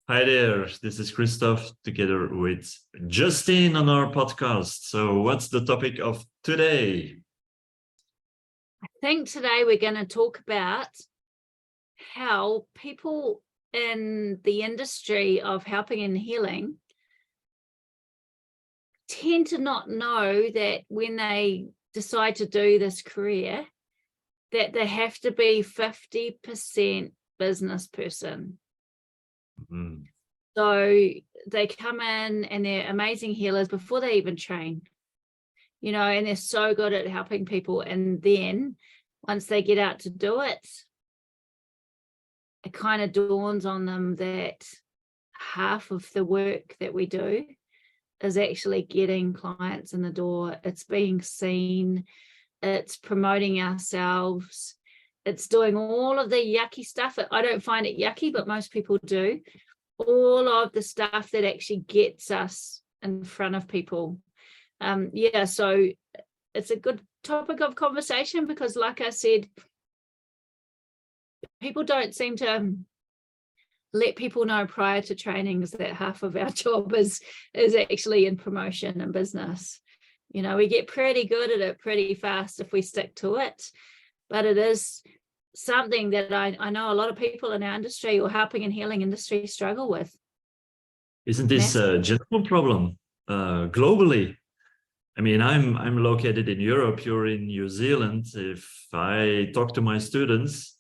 Hi there, this is Christophe together with Justine on our podcast. So what's the topic of today? I think today we're going to talk about how people in the industry of helping and healing tend to not know that when they decide to do this career, that they have to be 50% business person. Mm. So they come in and they're amazing healers before they even train, and they're so good at helping people. And then once they get out to do it, it kind of dawns on them that half of the work that we do is actually getting clients in the door. It's being seen, it's promoting ourselves, it's doing all of the yucky stuff. I don't find it yucky, but most people do. All of the stuff that actually gets us in front of people. So it's a good topic of conversation because, like I said, people don't seem to let people know prior to trainings that half of our job is actually in promotion and business. We get pretty good at it pretty fast if we stick to it, but it is something that I know a lot of people in our industry or helping and healing industry struggle with. Isn't this a general problem globally? I mean, I'm located in Europe, you're in New Zealand. If I talk to my students,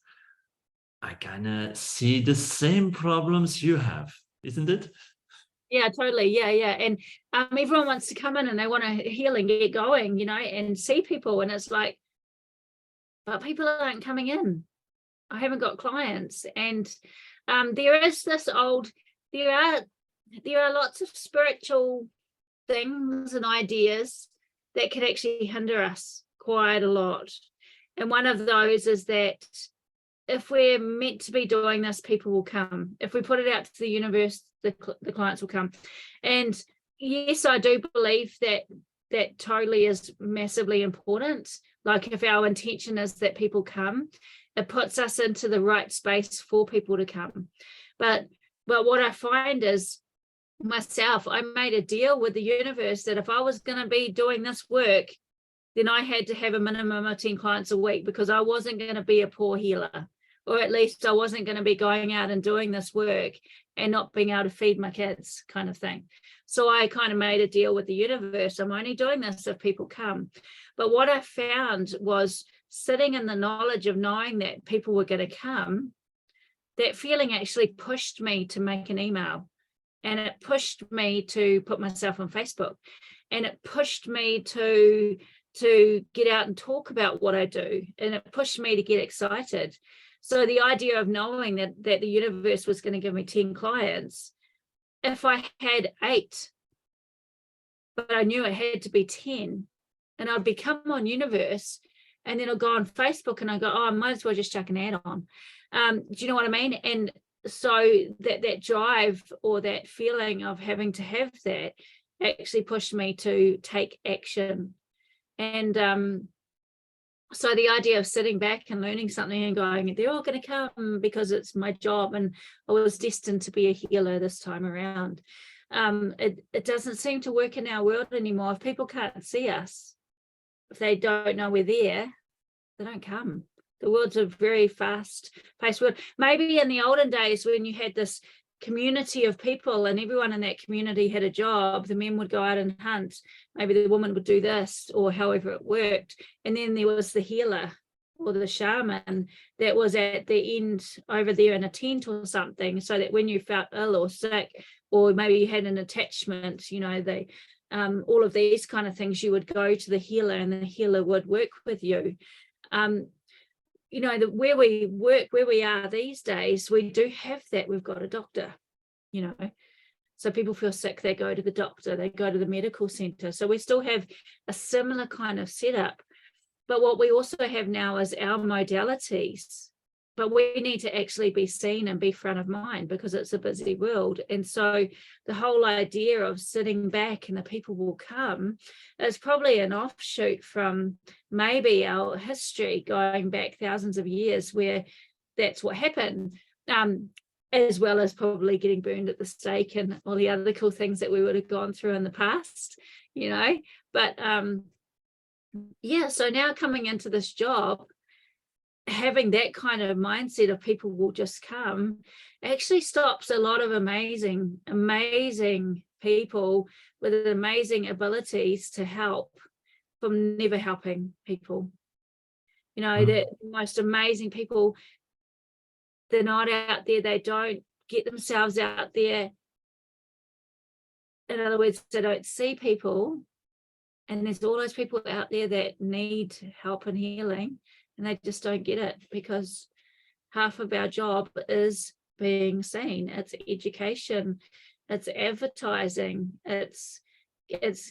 I kind of see the same problems you have, isn't it? Yeah, totally. Yeah. And everyone wants to come in and they want to heal and get going, and see people. And it's like, but people aren't coming in. I haven't got clients. And there are lots of spiritual things and ideas that can actually hinder us quite a lot. And one of those is that if we're meant to be doing this, people will come. If we put it out to the universe, the clients will come. And yes, I do believe that totally is massively important. Like if our intention is that people come, it puts us into the right space for people to come. But what I find is myself, I made a deal with the universe that if I was going to be doing this work, then I had to have a minimum of 10 clients a week because I wasn't going to be a poor healer, or at least I wasn't going to be going out and doing this work and not being able to feed my kids, kind of thing. So I kind of made a deal with the universe. I'm only doing this if people come. But what I found was sitting in the knowledge of knowing that people were going to come, that feeling actually pushed me to make an email. And it pushed me to put myself on Facebook. And it pushed me to get out and talk about what I do. And it pushed me to get excited. So the idea of knowing that the universe was going to give me 10 clients, if I had 8, but I knew it had to be 10, and I'd become on universe, and then I'll go on Facebook and I go, I might as well just chuck an ad on. Do you know what I mean? And so that drive or that feeling of having to have that actually pushed me to take action. And so the idea of sitting back and learning something and going, they're all going to come because it's my job and I was destined to be a healer this time around. It doesn't seem to work in our world anymore. If people can't see us, if they don't know we're there, they don't come. The world's a very fast-paced world. Maybe in the olden days when you had this community of people and everyone in that community had a job, the men would go out and hunt. Maybe the woman would do this or however it worked. And then there was the healer or the shaman that was at the end over there in a tent or something, so that when you felt ill or sick, or maybe you had an attachment, all of these kind of things, you would go to the healer and the healer would work with you. Where we work, where we are these days, we do have that. We've got a doctor, so people feel sick, they go to the doctor, they go to the medical center. So we still have a similar kind of setup. But what we also have now is our modalities. But we need to actually be seen and be front of mind because it's a busy world. And so the whole idea of sitting back and the people will come is probably an offshoot from maybe our history going back thousands of years where that's what happened. as well as probably getting burned at the stake and all the other cool things that we would have gone through in the past, you know. But yeah, so now coming into this job, having that kind of mindset of people will just come actually stops a lot of amazing people with amazing abilities to help from never helping people. You know, the most amazing people, they're not out there, they don't get themselves out there. In other words, they don't see people, and there's all those people out there that need help and healing, and they just don't get it, because half of our job is being seen. It's education, it's advertising, it's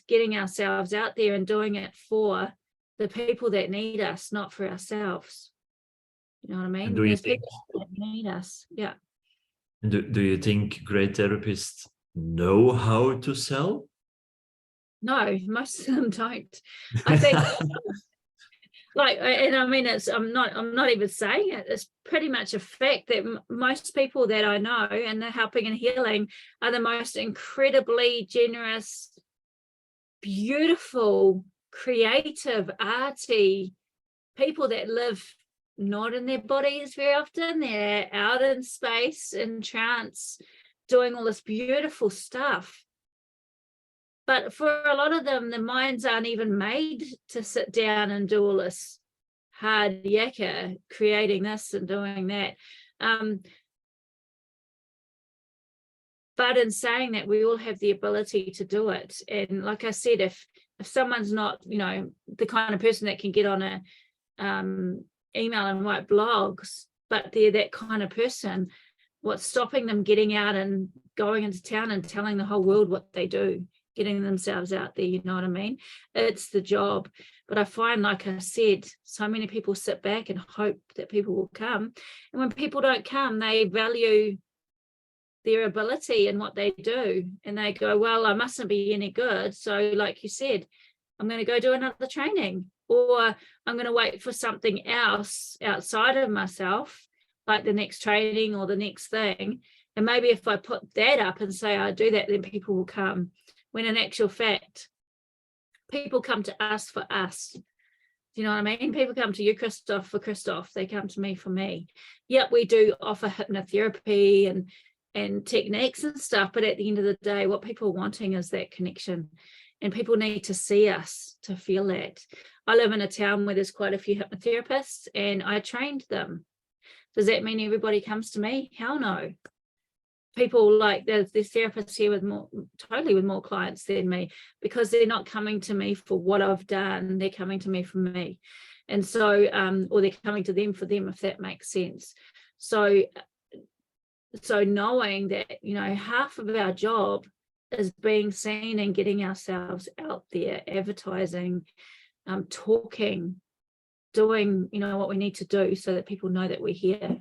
getting ourselves out there and doing it for the people that need us, not for ourselves. You know what I mean? And do you There's think, people that need us. Yeah. do you think great therapists know how to sell? No, most of them don't. I think like, and I mean, I'm not even saying it, it's pretty much a fact that most people that I know and they're helping and healing are the most incredibly generous, beautiful, creative, arty people that live not in their bodies very often. They're out in space, in trance, doing all this beautiful stuff. But for a lot of them, the minds aren't even made to sit down and do all this hard yakka, creating this and doing that. But in saying that, we all have the ability to do it. And like I said, if someone's not, you know, the kind of person that can get on a email and write blogs, but they're that kind of person, what's stopping them getting out and going into town and telling the whole world what they do, getting themselves out there? You know what I mean? It's the job. But I find, like I said, so many people sit back and hope that people will come. And when people don't come, they value their ability and what they do. And they go, well, I mustn't be any good. So like you said, I'm going to go do another training, or I'm going to wait for something else outside of myself, like the next training or the next thing. And maybe if I put that up and say I do that, then people will come. When in actual fact, people come to us for us. Do you know what I mean? People come to you, Christophe, for Christophe. They come to me for me. Yep, we do offer hypnotherapy and techniques and stuff, but at the end of the day, what people are wanting is that connection, and people need to see us to feel that. I live in a town where there's quite a few hypnotherapists, and I trained them. Does that mean everybody comes to me? Hell no. People, like, there's therapists here with more clients than me, because they're not coming to me for what I've done, they're coming to me for me. And so or they're coming to them for them, if that makes sense. So knowing that, you know, half of our job is being seen and getting ourselves out there, advertising, talking, doing, you know, what we need to do so that people know that we're here.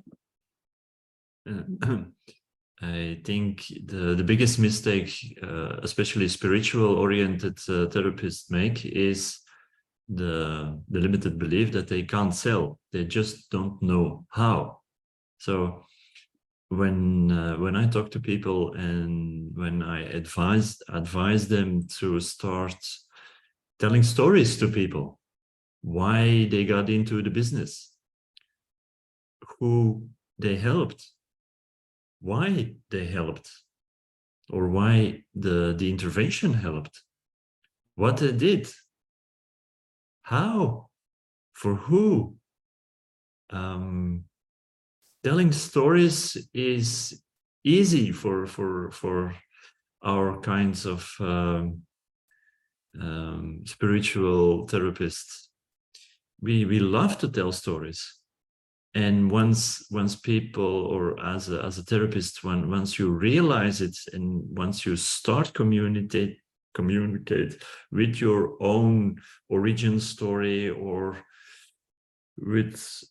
I think the biggest mistake, especially spiritual oriented therapists make, is the limited belief that they can't sell. They just don't know how. So when I talk to people and when I advise them to start telling stories to people, why they got into the business, who they helped, why they helped, or why the intervention helped, what they did, how, for who. Telling stories is easy for our kinds of spiritual therapists. We love to tell stories. And once people, or as a therapist, once you realize it, and once you start communicate with your own origin story, or with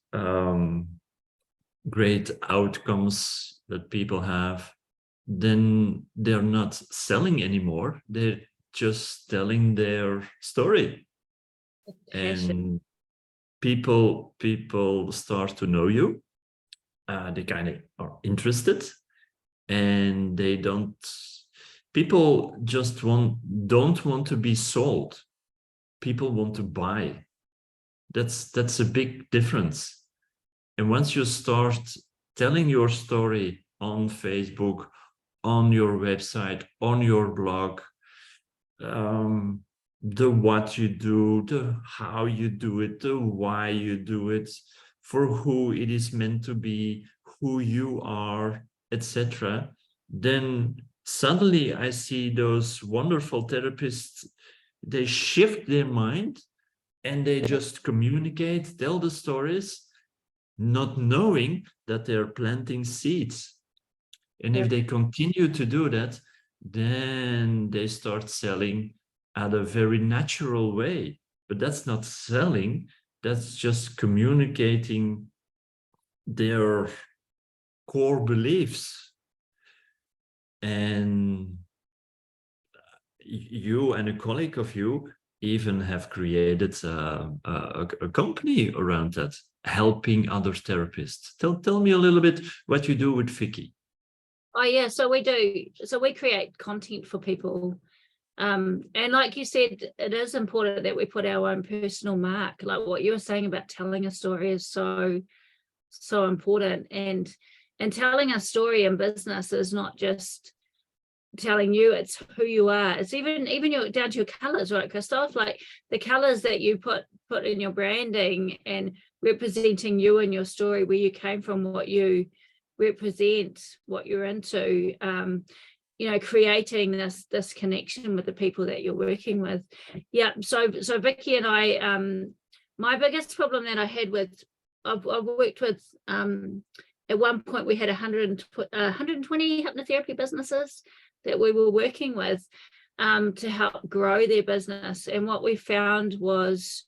great outcomes that people have, then they're not selling anymore. They're just telling their story. And people start to know you. They kind of are interested. and they don't. People just don't want to be sold. People want to buy. That's a big difference. And once you start telling your story on Facebook, on your website, on your blog, the what you do, the how you do it, the why you do it, for who it is meant to be, who you are, etc., then suddenly I see those wonderful therapists, they shift their mind and they just communicate, tell the stories, not knowing that they're planting seeds. And if they continue to do that, then they start selling at a very natural way. But that's not selling, that's just communicating their core beliefs. And you and a colleague of you even have created a company around that, helping other therapists. Tell me a little bit what you do with Vicky. Oh yeah, so we do. So we create content for people. And like you said, it is important that we put our own personal mark. Like what you were saying about telling a story is so important. And telling a story in business is not just telling you, it's who you are. It's even your down to your colors, right, Christophe? Like the colors that you put in your branding and representing you and your story, where you came from, what you represent, what you're into, creating this connection with the people that you're working with. Yeah, so Vicky and I, my biggest problem that I had with, I've worked with, at one point we had 120 hypnotherapy businesses that we were working with to help grow their business. And what we found was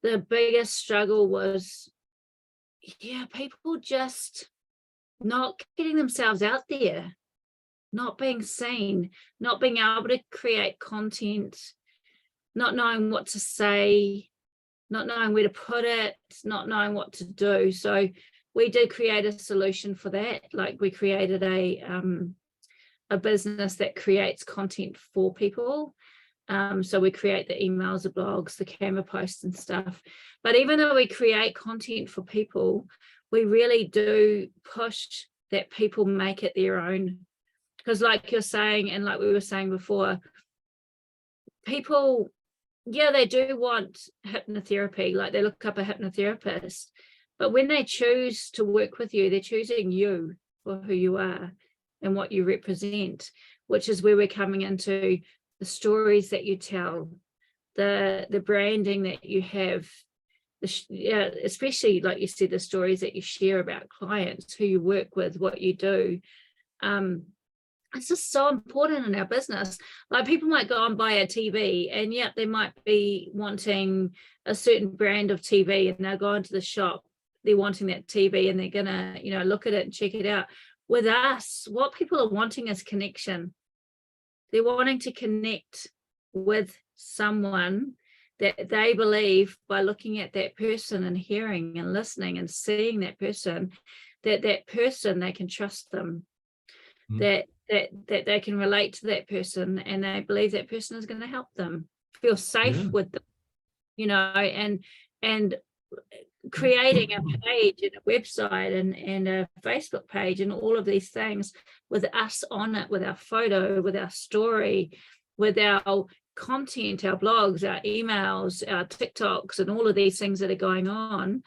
the biggest struggle was, people just not getting themselves out there, not being seen, not being able to create content, not knowing what to say, not knowing where to put it, not knowing what to do. So we did create a solution for that. Like we created a business that creates content for people. So we create the emails, the blogs, the Canva posts and stuff. But even though we create content for people, we really do push that people make it their own. Because like you're saying, and like we were saying before, people, they do want hypnotherapy, like they look up a hypnotherapist, but when they choose to work with you, they're choosing you for who you are and what you represent, which is where we're coming into the stories that you tell, the branding that you have, especially like you said, the stories that you share about clients, who you work with, what you do. It's just so important in our business. Like people might go and buy a TV, and they might be wanting a certain brand of TV, and they'll go into the shop, they're wanting that TV, and they're gonna, look at it and check it out. With us, what people are wanting is connection. They're wanting to connect with someone that they believe, by looking at that person and hearing and listening and seeing that person, that person, they can trust them, that they can relate to that person, and they believe that person is going to help them feel safe with them, and creating a page and a website and a Facebook page and all of these things with us on it, with our photo, with our story, with our content, our blogs, our emails, our TikToks, and all of these things that are going on.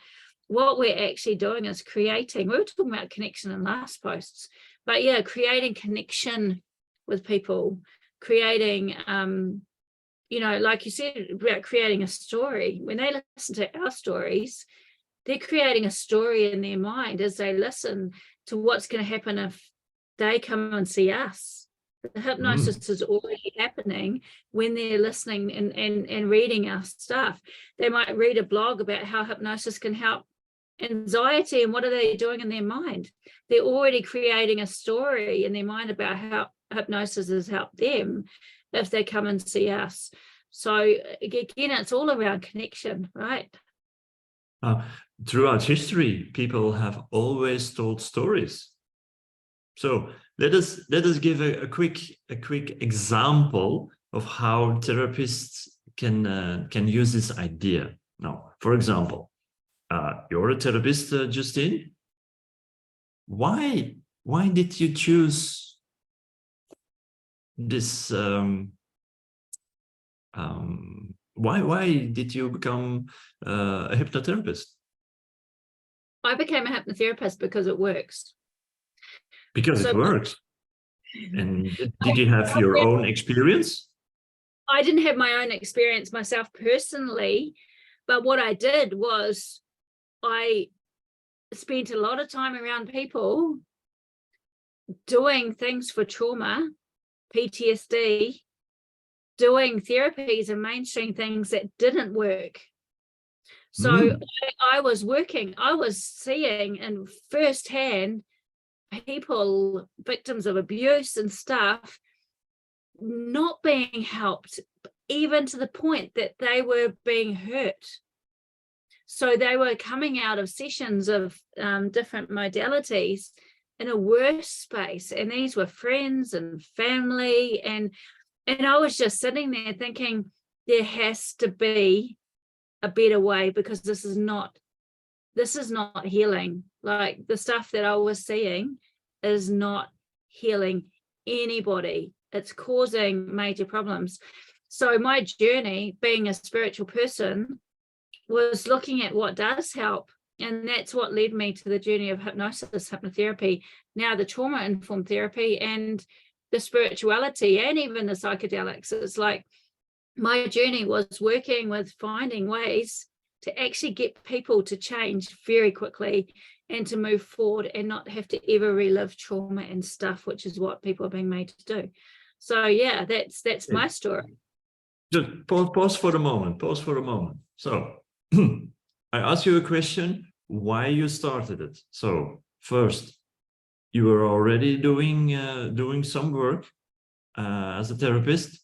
What we're actually doing is creating, we were talking about connection in last posts, but creating connection with people, creating, like you said about creating a story. When they listen to our stories, they're creating a story in their mind as they listen to what's going to happen if they come and see us. The hypnosis is already happening when they're listening and reading our stuff. They might read a blog about how hypnosis can help anxiety, and what are they doing in their mind? They're already creating a story in their mind about how hypnosis has helped them if they come and see us. So again, it's all around connection, right? Throughout history, people have always told stories. So let us give a quick example of how therapists can use this idea. Now, for example, you're a therapist, Justine. Why did you choose this? Why did you become a hypnotherapist? I became a hypnotherapist because it works. Because So it works. And did you have your own experience? I didn't have my own experience myself personally, but what I did was I spent a lot of time around people doing things for trauma, PTSD, doing therapies and mainstream things that didn't work. So I was seeing in firsthand people, victims of abuse and stuff, not being helped, even to the point that they were being hurt. So they were coming out of sessions of different modalities in a worse space. And these were friends and family. And I was just sitting there thinking, there has to be a better way, because this is not healing. Like, the stuff that I was seeing is not healing anybody. It's causing major problems. So my journey, being a spiritual person, was looking at what does help. And that's what led me to the journey of hypnosis, hypnotherapy, now the trauma-informed therapy, and the spirituality, and even the psychedelics. It's like my journey was working with finding ways to actually get people to change very quickly and to move forward and not have to ever relive trauma and stuff, which is what people are being made to do. So yeah, that's my story. Just pause for a moment. So I asked you a question, why you started it. So first, you were already doing some work as a therapist,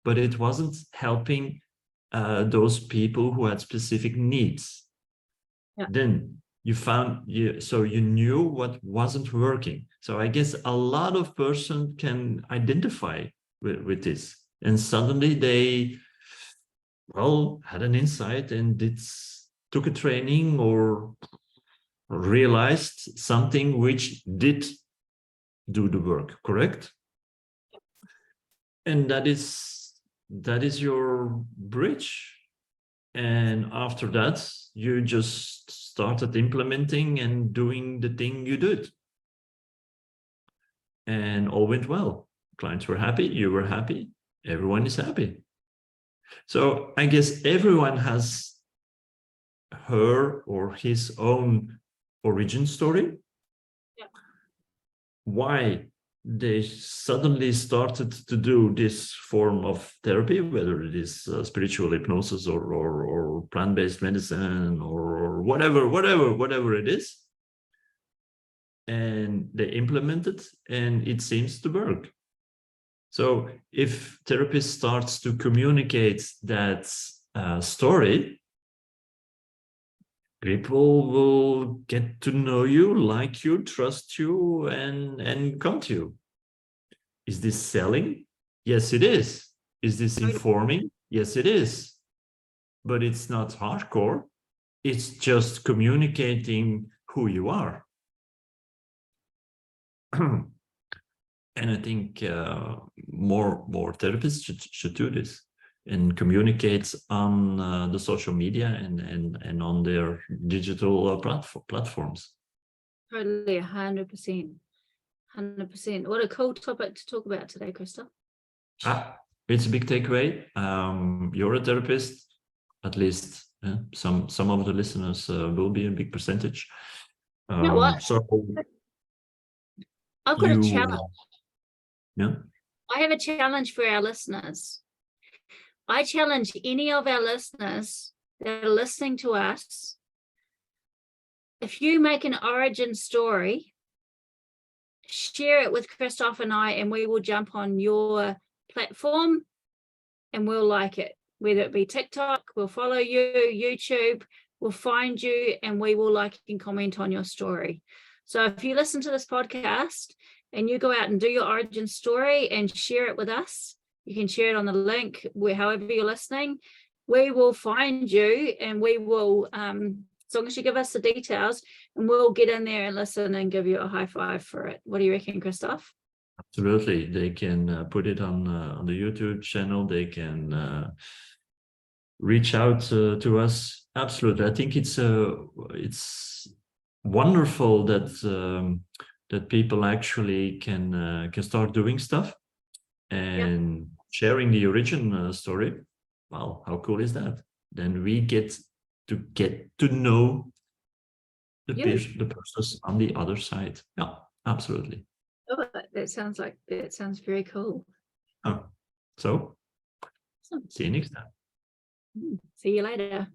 but it wasn't helping those people who had specific needs. Yeah. Then you knew what wasn't working. So I guess a lot of person can identify with this, and suddenly they had an insight and took a training or realized something which did do the work, correct? And that is your bridge. And after that, you just started implementing and doing the thing you did. And all went well. Clients were happy, you were happy, everyone is happy. So I guess everyone has her or his own origin story. Yeah. Why they suddenly started to do this form of therapy, whether it is spiritual hypnosis or plant-based medicine or whatever it is, and they implement it and it seems to work. So if therapist starts to communicate that story, people will get to know you, like you, trust you, and come to you. Is this selling? Yes, it is. Is this informing? Yes, it is. But it's not hardcore. It's just communicating who you are. And I think more therapists should do this and communicate on the social media and on their digital platforms. Totally, 100%. 100%. What a cool topic to talk about today, Christophe. It's a big takeaway. You're a therapist, at least some of the listeners will be a big percentage. You know what? So I've got a challenge. Yeah. I have a challenge for our listeners. I challenge any of our listeners that are listening to us. If you make an origin story, share it with Christophe and I, and we will jump on your platform and we'll like it. Whether it be TikTok, we'll follow you, YouTube, we'll find you, and we will like and comment on your story. So if you listen to this podcast and you go out and do your origin story and share it with us, you can share it on the link where, however you're listening, we will find you, and we will, as long as you give us the details, and we'll get in there and listen and give you a high five for it. What do you reckon, Christophe? Absolutely. They can put it on the YouTube channel. They can reach out to us. Absolutely. I think it's wonderful that that people actually can start doing stuff and sharing the origin story. Wow, how cool is that? Then we get to know the person on the other side. Yeah, absolutely. Oh, that sounds very cool. Oh, so see you next time. See you later.